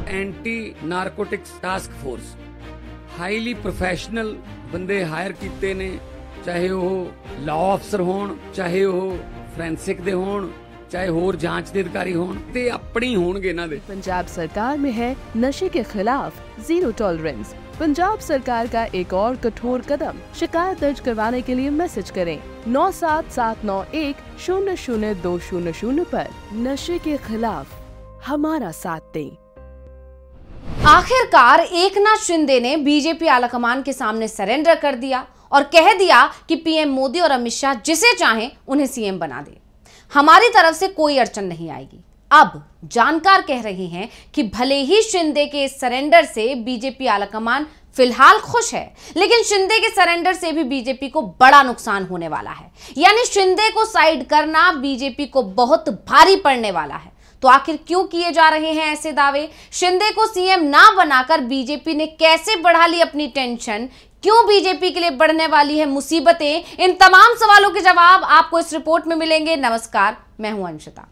Anti narcotics task force highly professional बंदे higher कीते ने, चाहे वो लॉ अफसर होण, चाहे वो फोरेंसिक दे होण, चाहे होर जांच दे अधिकारी होण, ते अपनी होणगे इन्हां दे। पंजाब सरकार में है नशे के खिलाफ जीरो टॉलरेंस। पंजाब सरकार का एक और कठोर कदम। शिकायत दर्ज करवाने के लिए मैसेज करें 9779100200 पर। नशे के खिलाफ हमारा साथ दें। आखिरकार एकनाथ शिंदे ने बीजेपी आलाकमान के सामने सरेंडर कर दिया और कह दिया कि पीएम मोदी और अमित शाह जिसे चाहें उन्हें सीएम बना दे, हमारी तरफ से कोई अड़चन नहीं आएगी। अब जानकार कह रहे हैं कि भले ही शिंदे के इस सरेंडर से बीजेपी आलाकमान फिलहाल खुश है, लेकिन शिंदे के सरेंडर से भी बीजेपी को बड़ा नुकसान होने वाला है। यानी शिंदे को साइड करना बीजेपी को बहुत भारी पड़ने वाला है। तो आखिर क्यों किए जा रहे हैं ऐसे दावे? शिंदे को सीएम ना बनाकर बीजेपी ने कैसे बढ़ा ली अपनी टेंशन? क्यों बीजेपी के लिए बढ़ने वाली है मुसीबतें? इन तमाम सवालों के जवाब आपको इस रिपोर्ट में मिलेंगे। नमस्कार, मैं हूं अंशिता।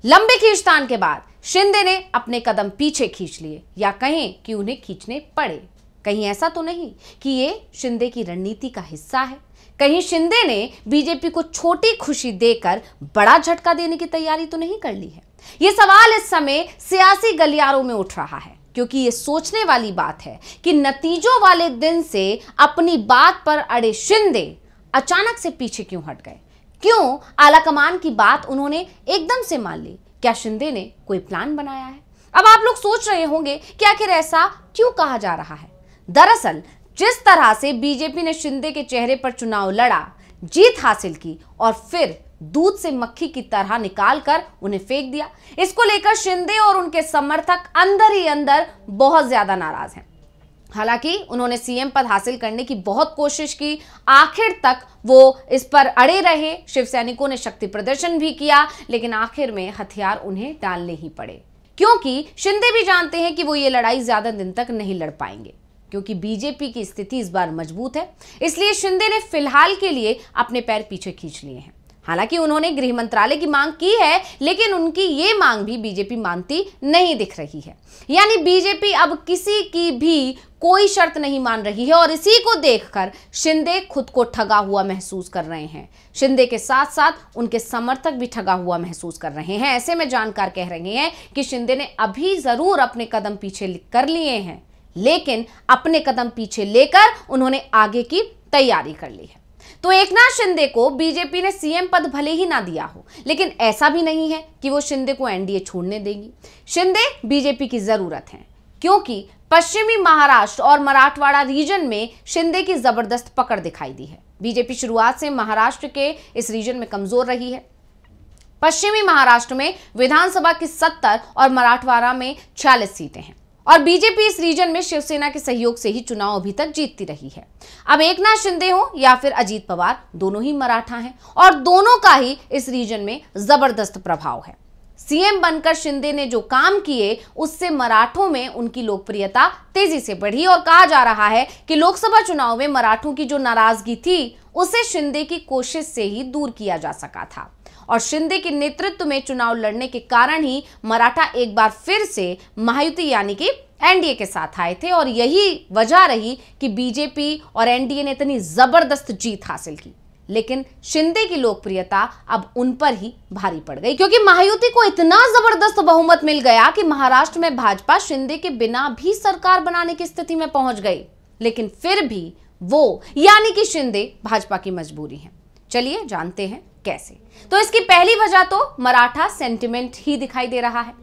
लंबे खींचतान के बाद शिंदे ने अपने कदम पीछे खींच लिए, या कहें कि उन्हें खींचने पड़े। कहीं ऐसा तो नहीं कि ये शिंदे की रणनीति का हिस्सा है? कहीं शिंदे ने बीजेपी को छोटी खुशी देकर बड़ा झटका देने की तैयारी तो नहीं कर ली है? ये सवाल इस समय सियासी गलियारों में उठ रहा है, क्योंकि ये सोचने वाली बात है कि नतीजों वाले दिन से अपनी बात पर अड़े शिंदे अचानक से पीछे क्यों हट गए? क्यों आलाकमान की बात उन्होंने एकदम से मान ली? क्या शिंदे ने कोई प्लान बनाया है? अब आप लोग सोच रहे होंगे कि आखिर ऐसा क्यों कहा जा रहा है। दरअसल जिस तरह से बीजेपी ने शिंदे के चेहरे पर चुनाव लड़ा, जीत हासिल की और फिर दूध से मक्खी की तरह निकालकर उन्हें फेंक दिया, इसको लेकर शिंदे और उनके समर्थक अंदर ही अंदर बहुत ज्यादा नाराज हैं। हालांकि उन्होंने सीएम पद हासिल करने की बहुत कोशिश की, आखिर तक वो इस पर अड़े रहे। शिव सैनिकों ने शक्ति प्रदर्शन भी किया, लेकिन आखिर में हथियार उन्हें डालने ही पड़े, क्योंकि शिंदे भी जानते हैं कि वो ये लड़ाई ज्यादा दिन तक नहीं लड़ पाएंगे, क्योंकि बीजेपी की स्थिति इस बार मजबूत है। इसलिए शिंदे ने फिलहाल के लिए अपने पैर पीछे खींच लिए हैं। हालांकि उन्होंने गृह मंत्रालय की मांग की है, लेकिन उनकी ये मांग भी बीजेपी मानती नहीं दिख रही है। यानी बीजेपी अब किसी की भी कोई शर्त नहीं मान रही है, और इसी को देखकर शिंदे खुद को ठगा हुआ महसूस कर रहे हैं। शिंदे के साथ साथ उनके समर्थक भी ठगा हुआ महसूस कर रहे हैं। ऐसे में जानकार कह रहे हैं कि शिंदे ने अभी जरूर अपने कदम पीछे कर लिए हैं, लेकिन अपने कदम पीछे लेकर उन्होंने आगे की तैयारी कर ली है। तो एकनाथ शिंदे को बीजेपी ने सीएम पद भले ही ना दिया हो, लेकिन ऐसा भी नहीं है कि वो शिंदे को एनडीए छोड़ने देगी। शिंदे बीजेपी की जरूरत है, क्योंकि पश्चिमी महाराष्ट्र और मराठवाड़ा रीजन में शिंदे की जबरदस्त पकड़ दिखाई दी है। बीजेपी शुरुआत से महाराष्ट्र के इस रीजन में कमजोर रही है। पश्चिमी महाराष्ट्र में विधानसभा की 70 और मराठवाड़ा में 46 सीटें हैं, और बीजेपी इस रीजन में शिवसेना के सहयोग से ही चुनाव अभी तक जीतती रही है। अब एकनाथ शिंदे हो या फिर अजीत पवार, दोनों ही मराठा हैं, और दोनों का ही इस रीजन में जबरदस्त प्रभाव है। सीएम बनकर शिंदे ने जो काम किए, उससे मराठों में उनकी लोकप्रियता तेजी से बढ़ी, और कहा जा रहा है कि लोकसभा चुनाव में मराठों की जो नाराजगी थी, उसे शिंदे की कोशिश से ही दूर किया जा सका था। और शिंदे के नेतृत्व में चुनाव लड़ने के कारण ही मराठा एक बार फिर से महायुति यानी कि एनडीए के साथ आए थे, और यही वजह रही कि बीजेपी और एनडीए ने इतनी जबरदस्त जीत हासिल की। लेकिन शिंदे की लोकप्रियता अब उन पर ही भारी पड़ गई, क्योंकि महायुति को इतना जबरदस्त बहुमत मिल गया कि महाराष्ट्र में भाजपा शिंदे के बिना भी सरकार बनाने की स्थिति में पहुंच गई। लेकिन फिर भी वो यानी कि शिंदे भाजपा की मजबूरी है। चलिए जानते हैं कैसे। तो इसकी पहली वजह तो मराठा सेंटिमेंट ही दिखाई दे रहा है।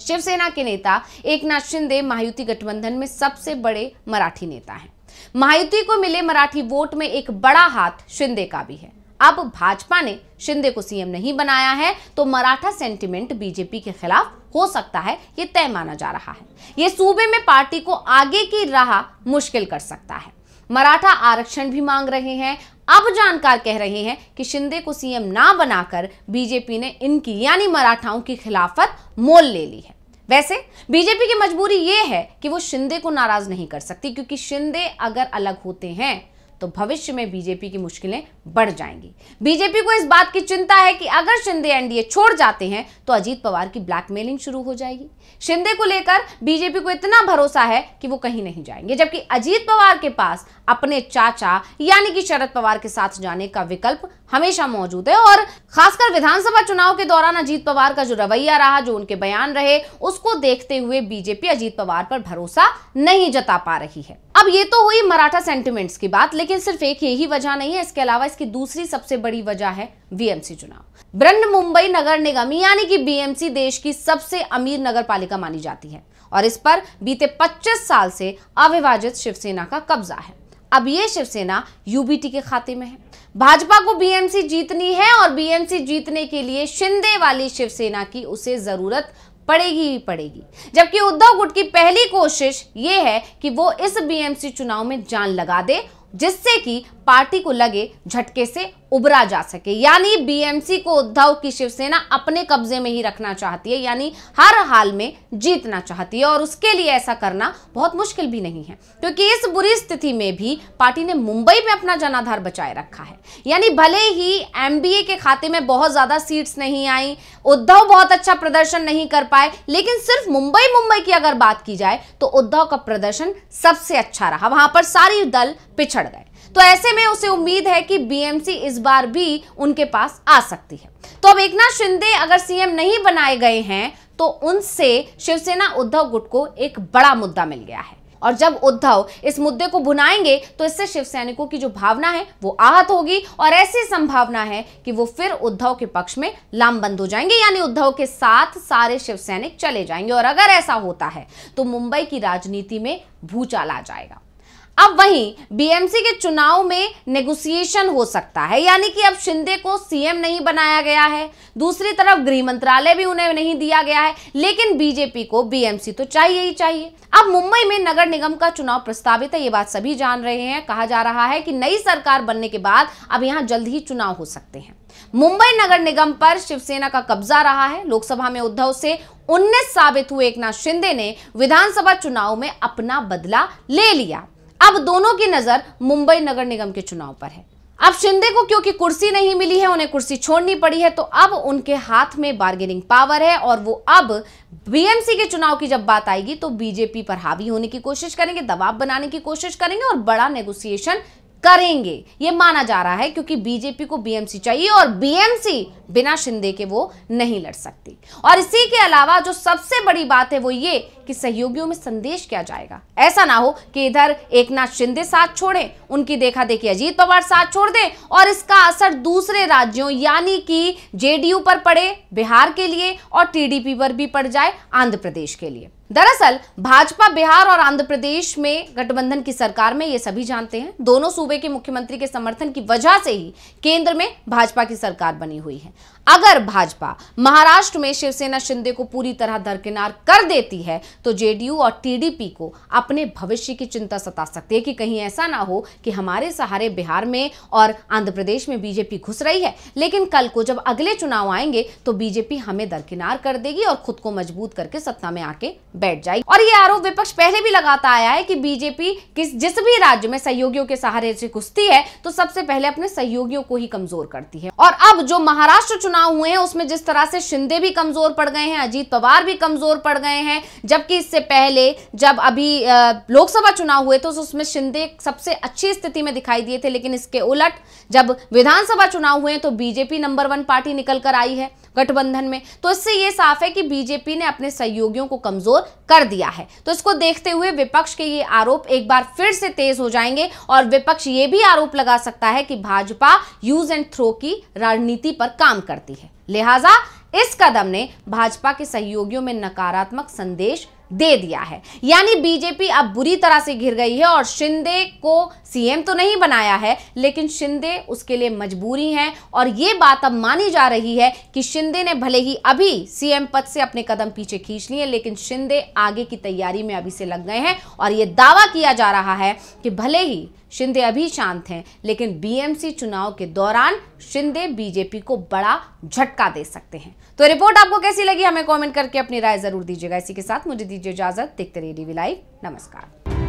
शिवसेना के नेता एकनाथ शिंदे महायुति गठबंधन में सबसे बड़े मराठी नेता हैं। महायुति को मिले मराठी वोट में एक बड़ा हाथ शिंदे का भी है। अब भाजपा ने शिंदे को सीएम नहीं बनाया है, तो मराठा सेंटिमेंट बीजेपी के खिलाफ हो सकता है, ये तय माना जा रहा है। ये सूबे में पार्टी को आगे की राह मुश्किल कर सकता है। मराठा आरक्षण भी मांग रहे हैं। अब जानकार कह रहे हैं कि शिंदे को सीएम ना बनाकर बीजेपी ने इनकी यानी मराठाओं की खिलाफत मोल ले ली है। वैसे बीजेपी की मजबूरी यह है कि वो शिंदे को नाराज नहीं कर सकती, क्योंकि शिंदे अगर अलग होते हैं तो भविष्य में बीजेपी की मुश्किलें बढ़ जाएंगी। बीजेपी को इस बात की चिंता है कि अगर शिंदे एनडीए छोड़ जाते हैं तो अजीत पवार की ब्लैकमेलिंग शुरू हो जाएगी। शिंदे को लेकर बीजेपी को इतना भरोसा है कि वो कहीं नहीं जाएंगे, जबकि अजीत पवार के पास अपने चाचा यानी कि शरद पवार के साथ जाने का विकल्प हमेशा मौजूद है। और खासकर विधानसभा चुनाव के दौरान अजीत पवार का जो रवैया रहा, जो उनके बयान रहे, उसको देखते हुए बीजेपी अजीत पवार पर भरोसा नहीं जता पा रही है। अब ये तो हुई मराठा सेंटिमेंट्स की बात, लेकिन सिर्फ एक यही वजह नहीं है। इसके अलावा इसकी दूसरी सबसे बड़ी वजह है बीएमसी चुनाव। बृहन मुंबई नगर निगम यानी कि बीएमसी देश की सबसे अमीर नगर पालिका मानी जाती है और इस पर बीते 25 साल से अविभाजित शिवसेना का कब्जा है। अब ये शिवसेना यूबीटी के खाते में है। भाजपा को बीएमसी जीतनी है और बीएमसी जीतने के लिए शिंदे वाली शिवसेना की उसे जरूरत पड़ेगी ही पड़ेगी। जबकि उद्धव गुट की पहली कोशिश ये है कि वो इस बीएमसी चुनाव में जान लगा दे, जिससे कि पार्टी को लगे झटके से उबरा जा सके। यानी बीएमसी को उद्धव की शिवसेना अपने कब्जे में ही रखना चाहती है, यानी हर हाल में जीतना चाहती है। और उसके लिए ऐसा करना बहुत मुश्किल भी नहीं है, क्योंकि इस बुरी स्थिति में भी पार्टी ने मुंबई में अपना जनाधार बचाए रखा है। यानी भले ही एमबीए के खाते में बहुत ज्यादा सीट्स नहीं आई, उद्धव बहुत अच्छा प्रदर्शन नहीं कर पाए, लेकिन सिर्फ मुंबई की अगर बात की जाए तो उद्धव का प्रदर्शन सबसे अच्छा रहा। वहां पर सारी दल पिछड़ गए। तो ऐसे में उसे उम्मीद है कि बीएमसी इस बार भी उनके पास आ सकती है। तो अब एकनाथ शिंदे अगर सीएम नहीं बनाए गए हैं तो उनसे शिवसेना उद्धव गुट को एक बड़ा मुद्दा मिल गया है। और जब उद्धव इस मुद्दे को भुनाएंगे तो इससे शिवसैनिकों की जो भावना है वो आहत होगी और ऐसी संभावना है कि वो फिर उद्धव के पक्ष में लामबंद हो जाएंगे, यानी उद्धव के साथ सारे शिवसैनिक चले जाएंगे। और अगर ऐसा होता है तो मुंबई की राजनीति में भूचाल आ जाएगा। अब वहीं बीएमसी के चुनाव में नेगोशिएशन हो सकता है, यानी कि अब शिंदे को सीएम नहीं बनाया गया है, दूसरी तरफ गृह मंत्रालय भी उन्हें नहीं दिया गया है, लेकिन बीजेपी को बीएमसी तो चाहिए ही चाहिए। अब मुंबई में नगर निगम का चुनाव प्रस्तावित है, ये बात सभी जान रहे हैं। कहा जा रहा है कि नई सरकार बनने के बाद अब यहां जल्द ही चुनाव हो सकते हैं। मुंबई नगर निगम पर शिवसेना का कब्जा रहा है। लोकसभा में उद्धव से 19 साबित हुए एकनाथ शिंदे ने विधानसभा चुनाव में अपना बदला ले लिया। अब दोनों की नजर मुंबई नगर निगम के चुनाव पर है। अब शिंदे को क्योंकि कुर्सी नहीं मिली है, उन्हें कुर्सी छोड़नी पड़ी है, तो अब उनके हाथ में बार्गेनिंग पावर है और वो अब बीएमसी के चुनाव की जब बात आएगी तो बीजेपी पर हावी होने की कोशिश करेंगे, दबाव बनाने की कोशिश करेंगे और बड़ा नेगोशिएशन करेंगे। ये माना जा रहा है, क्योंकि बीजेपी को बीएमसी चाहिए और बीएमसी बिना शिंदे के वो नहीं लड़ सकती। और इसी के अलावा जो सबसे बड़ी बात है वो ये कि सहयोगियों में संदेश क्या जाएगा। ऐसा ना हो कि इधर एकनाथ शिंदे साथ छोड़ें, उनकी देखा देखी अजीत पवार साथ छोड़ दें और इसका असर दूसरे राज्यों यानी कि जेडीयू पर पड़े बिहार के लिए और टीडीपी पर भी पड़ जाए आंध्र प्रदेश के लिए। दरअसल भाजपा बिहार और आंध्र प्रदेश में गठबंधन की सरकार में, ये सभी जानते हैं, दोनों सूबे के मुख्यमंत्री के समर्थन की वजह से ही केंद्र में भाजपा की सरकार बनी हुई है। अगर भाजपा महाराष्ट्र में शिवसेना शिंदे को पूरी तरह दरकिनार कर देती है तो जेडीयू और टीडीपी को अपने भविष्य की चिंता सता सकती है कि कहीं ऐसा ना हो कि हमारे सहारे बिहार में और आंध्र प्रदेश में बीजेपी घुस रही है, लेकिन कल को जब अगले चुनाव आएंगे तो बीजेपी हमें दरकिनार कर देगी और खुद को मजबूत करके सत्ता में आके बैठ जाएगी। और ये आरोप विपक्ष पहले भी लगाता आया है कि बीजेपी जिस भी राज्य में सहयोगियों के सहारे से घुसती है तो सबसे पहले अपने सहयोगियों को ही कमजोर करती है। और अब जो महाराष्ट्र चुनाव हुए हैं उसमें जिस तरह से शिंदे भी कमजोर पड़ गए हैं, अजीत पवार भी कमजोर पड़ गए हैं, जबकि इससे पहले जब अभी लोकसभा चुनाव हुए तो उसमें शिंदे सबसे अच्छी स्थिति में दिखाई दिए थे, लेकिन इसके उलट जब विधानसभा चुनाव हुए तो बीजेपी नंबर 1 पार्टी निकल कर आई है गठबंधन में। तो इससे यह साफ है कि बीजेपी ने अपने सहयोगियों को कमजोर कर दिया है। तो इसको देखते हुए विपक्ष के ये आरोप एक बार फिर से तेज हो जाएंगे और विपक्ष ये भी आरोप लगा सकता है कि भाजपा यूज एंड थ्रो की राजनीति पर काम करती है। लिहाजा इस कदम ने भाजपा के सहयोगियों में नकारात्मक संदेश दे दिया है, यानी बीजेपी अब बुरी तरह से घिर गई है और शिंदे को सीएम तो नहीं बनाया है, लेकिन शिंदे उसके लिए मजबूरी हैं। और ये बात अब मानी जा रही है कि शिंदे ने भले ही अभी सीएम पद से अपने कदम पीछे खींच लिए, लेकिन शिंदे आगे की तैयारी में अभी से लग गए हैं। और ये दावा किया जा रहा है कि भले ही शिंदे अभी शांत हैं, लेकिन बीएमसी चुनाव के दौरान शिंदे बीजेपी को बड़ा झटका दे सकते हैं। तो रिपोर्ट आपको कैसी लगी हमें कमेंट करके अपनी राय जरूर दीजिएगा। इसी के साथ मुझे दीजिए इजाजत। देखते रहिए डीवी लाइव। नमस्कार।